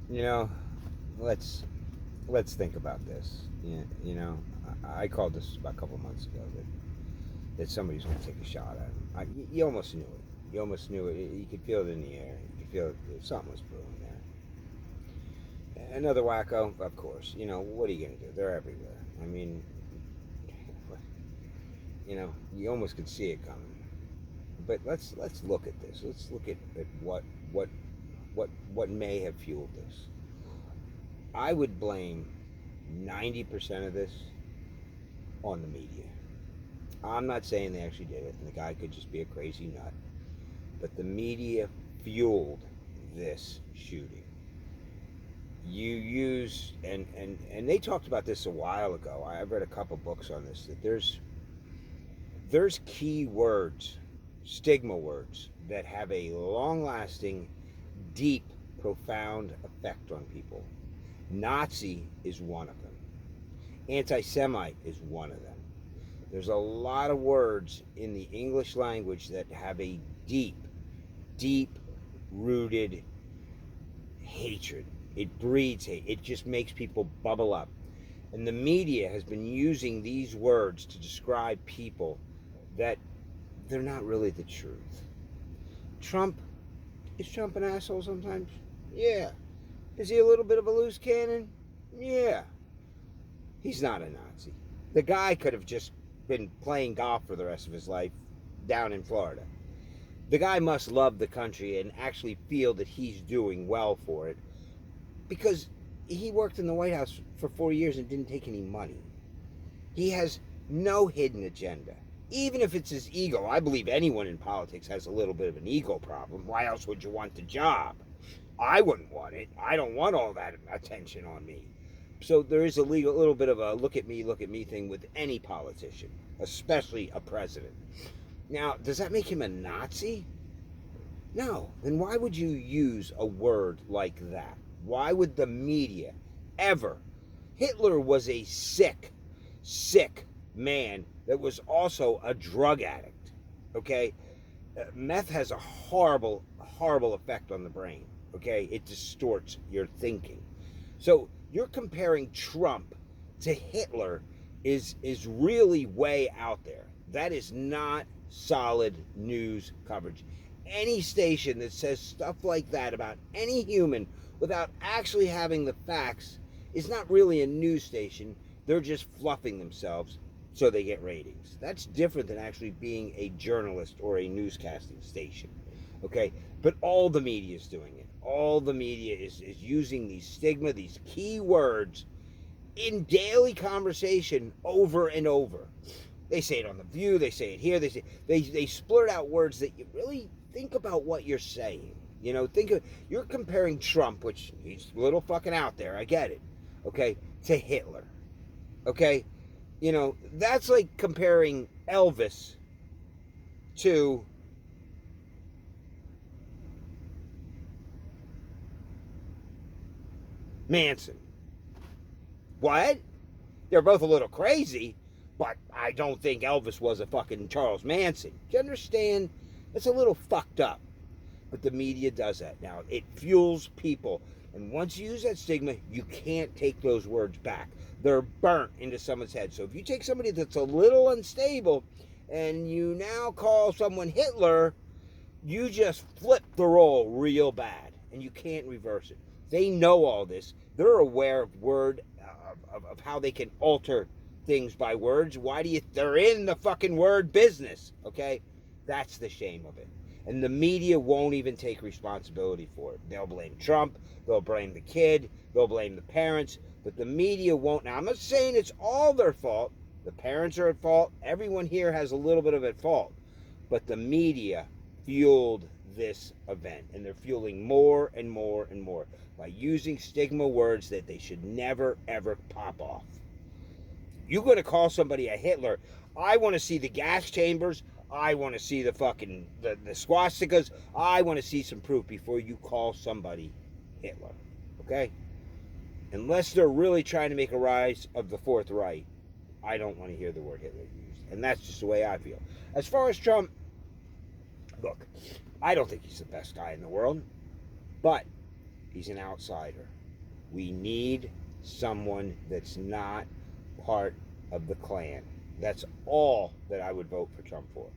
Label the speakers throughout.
Speaker 1: You know, let's let's think about this. You know, I called this about a couple of months ago that somebody's going to take a shot at him. You almost knew it. You almost knew it. You could feel it in the air. You could feel it, something was brewing there. Another wacko, of course. You know, what are you going to do? They're everywhere. I mean, you know, you almost could see it coming. But let's look at this. Let's look at what may have fueled this. I would blame 90% of this on the media. I'm not saying they actually did it, and the guy could just be a crazy nut. But the media fueled this shooting. You use and they talked about this a while ago. I've read a couple books on this that there's key words, stigma words that have a long-lasting, deep, profound effect on people. Nazi is one of them. Anti-Semite is one of them. There's a lot of words in the English language that have a deep, deep rooted hatred. It breeds hate. It just makes people bubble up. And the media has been using these words to describe people that they're not really the truth. Trump, is Trump an asshole sometimes? Yeah. Is he a little bit of a loose cannon? Yeah. He's not a Nazi. The guy could have just been playing golf for the rest of his life down in Florida. The guy must love the country and actually feel that he's doing well for it because he worked in the White House for 4 years and didn't take any money. He has no hidden agenda. Even if it's his ego, I believe anyone in politics has a little bit of an ego problem. Why else would you want the job? I wouldn't want it. I don't want all that attention on me. So there is a little bit of a look at me thing with any politician, especially a president. Now, does that make him a Nazi? No. Then why would you use a word like that? Why would the media ever? Hitler was a sick man that was also a drug addict. Okay? Meth has a horrible effect on the brain. Okay? It distorts your thinking. So you're comparing Trump to Hitler is really way out there. That is not solid news coverage. Any station that says stuff like that about any human without actually having the facts is not really a news station. They're just fluffing themselves so they get ratings. That's different than actually being a journalist or a newscasting station. Okay? But all the media is doing it. All the media is using these stigma, these key words in daily conversation over and over. They say it on The View, they say it here, they splurt out words that you really think about what you're saying. You know, you're comparing Trump, which he's a little fucking out there, I get it, okay, to Hitler. Okay? You know, that's like comparing Elvis to Manson. What? They're both a little crazy, but I don't think Elvis was a fucking Charles Manson. Do you understand? It's a little fucked up. But the media does that. Now, it fuels people. And once you use that stigma, you can't take those words back. They're burnt into someone's head. So if you take somebody that's a little unstable and you now call someone Hitler, you just flip the role real bad. And you can't reverse it. They know all this. They're aware of of how they can alter things by words. They're in the fucking word business, okay? That's the shame of it. And the media won't even take responsibility for it. They'll blame Trump, they'll blame the kid, they'll blame the parents, but the media won't. Now, I'm not saying it's all their fault. The parents are at fault. Everyone here has a little bit of at fault. But the media fueled this event, and they're fueling more and more and more by using stigma words that they should never ever pop off. You're going to call somebody a Hitler. I want to see the gas chambers. I want to see the fucking the swastikas. I want to see some proof before you call somebody Hitler. Okay? Unless they're really trying to make a rise of the Fourth Reich, I don't want to hear the word Hitler used. And that's just the way I feel. As far as Trump, look, I don't think he's the best guy in the world, but he's an outsider. We need someone that's not part of the Klan. That's all that I would vote for Trump for.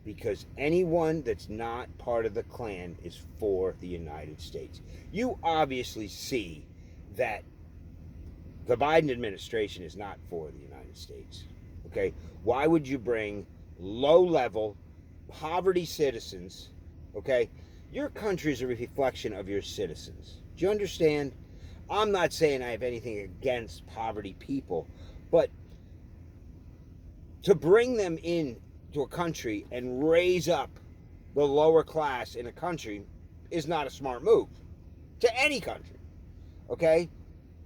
Speaker 1: Because anyone that's not part of the Klan is for the United States. You obviously see that the Biden administration is not for the United States. Okay? Why would you bring low level, poverty citizens? Okay? Your country is a reflection of your citizens. Do you understand? I'm not saying I have anything against poverty people, but to bring them in to a country and raise up the lower class in a country is not a smart move to any country. Okay?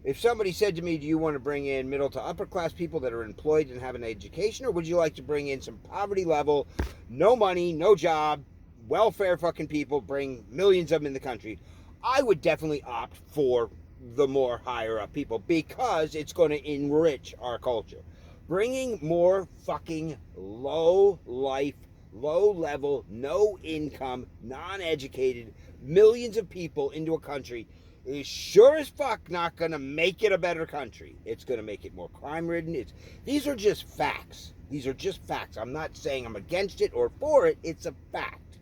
Speaker 1: If somebody said to me, do you want to bring in middle to upper class people that are employed and have an education, or would you like to bring in some poverty level, no money, no job, welfare fucking people, bring millions of them in the country? I would definitely opt for the more higher up people because it's going to enrich our culture. Bringing more fucking low life, low level, no income, non-educated, millions of people into a country is sure as fuck not going to make it a better country. It's going to make it more crime-ridden. These are just facts. These are just facts. I'm not saying I'm against it or for it. It's a fact.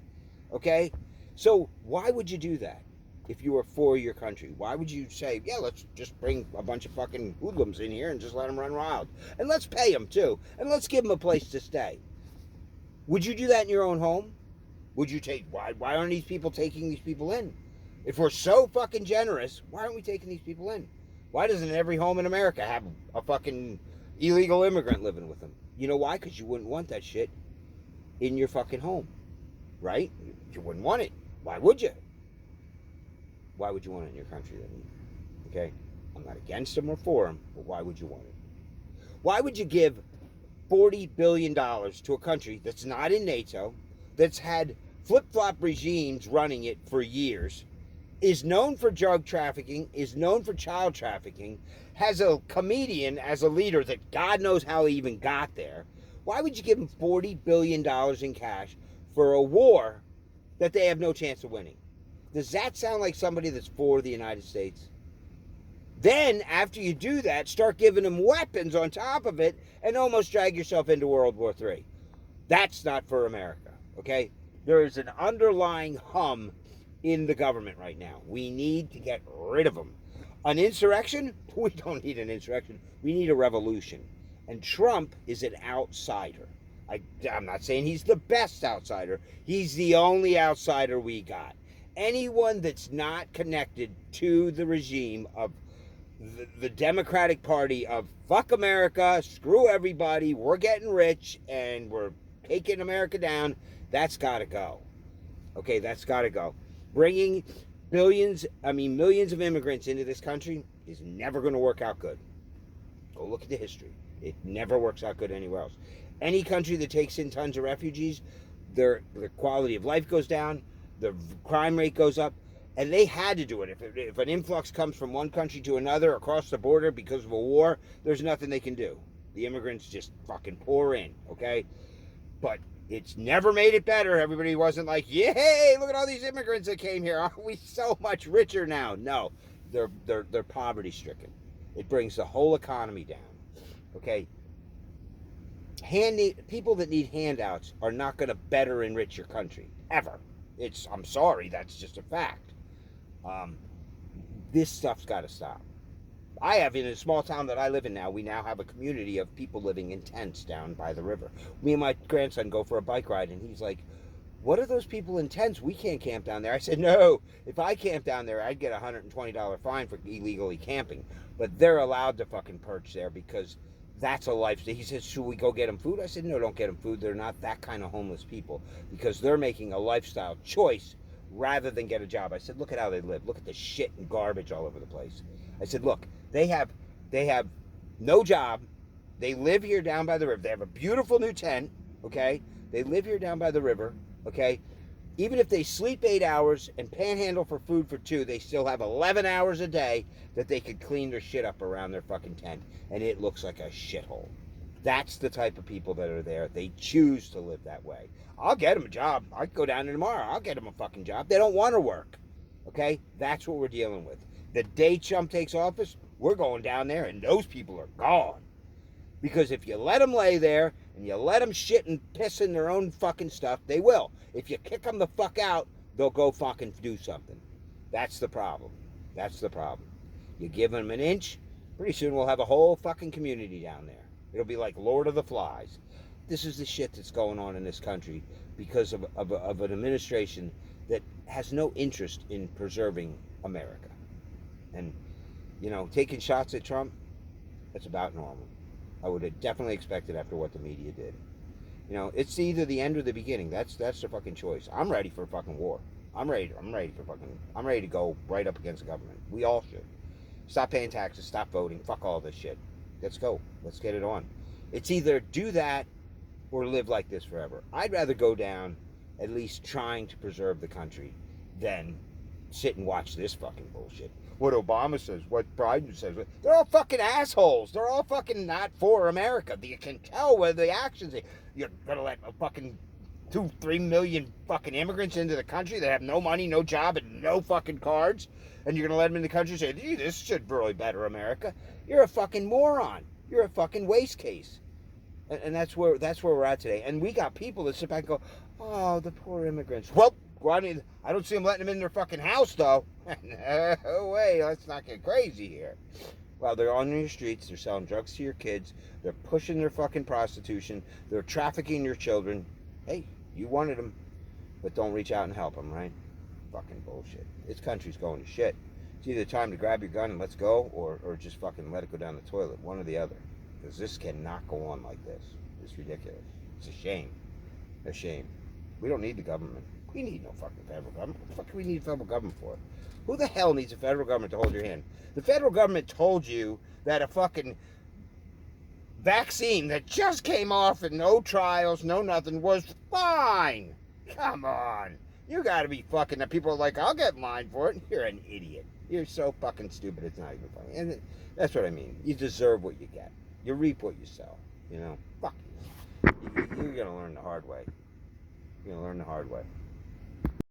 Speaker 1: Okay? So why would you do that if you were for your country? Why would you say, yeah, let's just bring a bunch of fucking hoodlums in here and just let them run wild? And let's pay them, too. And let's give them a place to stay. Would you do that in your own home? Would you take... Why aren't these people taking these people in? If we're so fucking generous, why aren't we taking these people in? Why doesn't every home in America have a fucking illegal immigrant living with them? You know why? Because you wouldn't want that shit in your fucking home. Right? You wouldn't want it. Why would you? Why would you want it in your country then? Okay? I'm not against them or for them, but why would you want it? Why would you give $40 billion to a country that's not in NATO, that's had flip-flop regimes running it for years, is known for drug trafficking, is known for child trafficking, has a comedian as a leader that God knows how he even got there? Why would you give him $40 billion in cash for a war that they have no chance of winning? Does that sound like somebody that's for the United States? Then, after you do that, start giving them weapons on top of it and almost drag yourself into World War III. That's not for America, okay? There is an underlying hum in the government right now. We need to get rid of them. An insurrection? We don't need an insurrection. We need a revolution. And Trump is an outsider. I'm not saying he's the best outsider. He's the only outsider we got. Anyone that's not connected to the regime of the Democratic Party of fuck America, screw everybody, we're getting rich, and we're taking America down, that's got to go. Okay, that's got to go. Bringing millions of immigrants into this country is never going to work out good. Go look at the history. It never works out good anywhere else. Any country that takes in tons of refugees, their quality of life goes down, the crime rate goes up, and they had to do it. If an influx comes from one country to another across the border because of a war, there's nothing they can do. The immigrants just fucking pour in, okay? But it's never made it better. Everybody wasn't like, yay, look at all these immigrants that came here. Aren't we so much richer now? No, they're poverty stricken. It brings the whole economy down. Okay? People that need handouts are not going to better enrich your country. Ever. I'm sorry, that's just a fact. This stuff's got to stop. I have, in a small town that I live in now, we now have a community of people living in tents down by the river. Me and my grandson go for a bike ride, and he's like, what are those people in tents? We can't camp down there. I said, no, if I camp down there, I'd get a $120 fine for illegally camping. But they're allowed to fucking perch there because that's a lifestyle. He says, should we go get them food? I said, no, don't get them food. They're not that kind of homeless people because they're making a lifestyle choice rather than get a job. I said, look at how they live. Look at the shit and garbage all over the place. I said, look, they have no job. They live here down by the river. They have a beautiful new tent, okay? They live here down by the river, okay? Even if they sleep 8 hours and panhandle for food for 2, they still have 11 hours a day that they could clean their shit up around their fucking tent, and it looks like a shithole. That's the type of people that are there. They choose to live that way. I'll get them a job. I'll go down there tomorrow. I'll get them a fucking job. They don't want to work, okay? That's what we're dealing with. The day Trump takes office, we're going down there and those people are gone. Because if you let them lay there and you let them shit and piss in their own fucking stuff, they will. If you kick them the fuck out, they'll go fucking do something. That's the problem. That's the problem. You give them an inch, pretty soon we'll have a whole fucking community down there. It'll be like Lord of the Flies. This is the shit that's going on in this country because of an administration that has no interest in preserving America. And, taking shots at Trump, that's about normal. I would have definitely expected after what the media did. It's either the end or the beginning. That's their fucking choice. I'm ready for fucking war. I'm ready to go right up against the government. We all should. Stop paying taxes, stop voting, fuck all this shit. Let's go. Let's get it on. It's either do that or live like this forever. I'd rather go down at least trying to preserve the country than sit and watch this fucking bullshit. What Obama says, what Biden says, they're all fucking assholes. They're all fucking not for America. You can tell where the actions are. You're gonna let a fucking 2-3 million fucking immigrants into the country that have no money, no job, and no fucking cards, and you're gonna let them in the country and say, gee, this should really better America. You're a fucking moron. You're a fucking waste case. And that's where we're at today. And we got people that sit back and go, oh, the poor immigrants. Well, I don't see them letting them in their fucking house, though. No way, let's not get crazy here. Well, they're on your streets, they're selling drugs to your kids, they're pushing their fucking prostitution, they're trafficking your children. Hey, you wanted them, but don't reach out and help them, right? Fucking bullshit. This country's going to shit. It's either time to grab your gun and let's go, or just fucking let it go down the toilet, one or the other. Because this cannot go on like this. It's ridiculous. It's a shame. A shame. We don't need the government. We need no fucking federal government. What the fuck do we need federal government for? Who the hell needs a federal government to hold your hand? The federal government told you that a fucking vaccine that just came off and no trials, no nothing, was fine. Come on. You gotta be fucking... People are like, I'll get in line for it. You're an idiot. You're so fucking stupid, it's not even funny. And that's what I mean. You deserve what you get. You reap what you sow. Fuck you. You're gonna learn the hard way. You're gonna learn the hard way.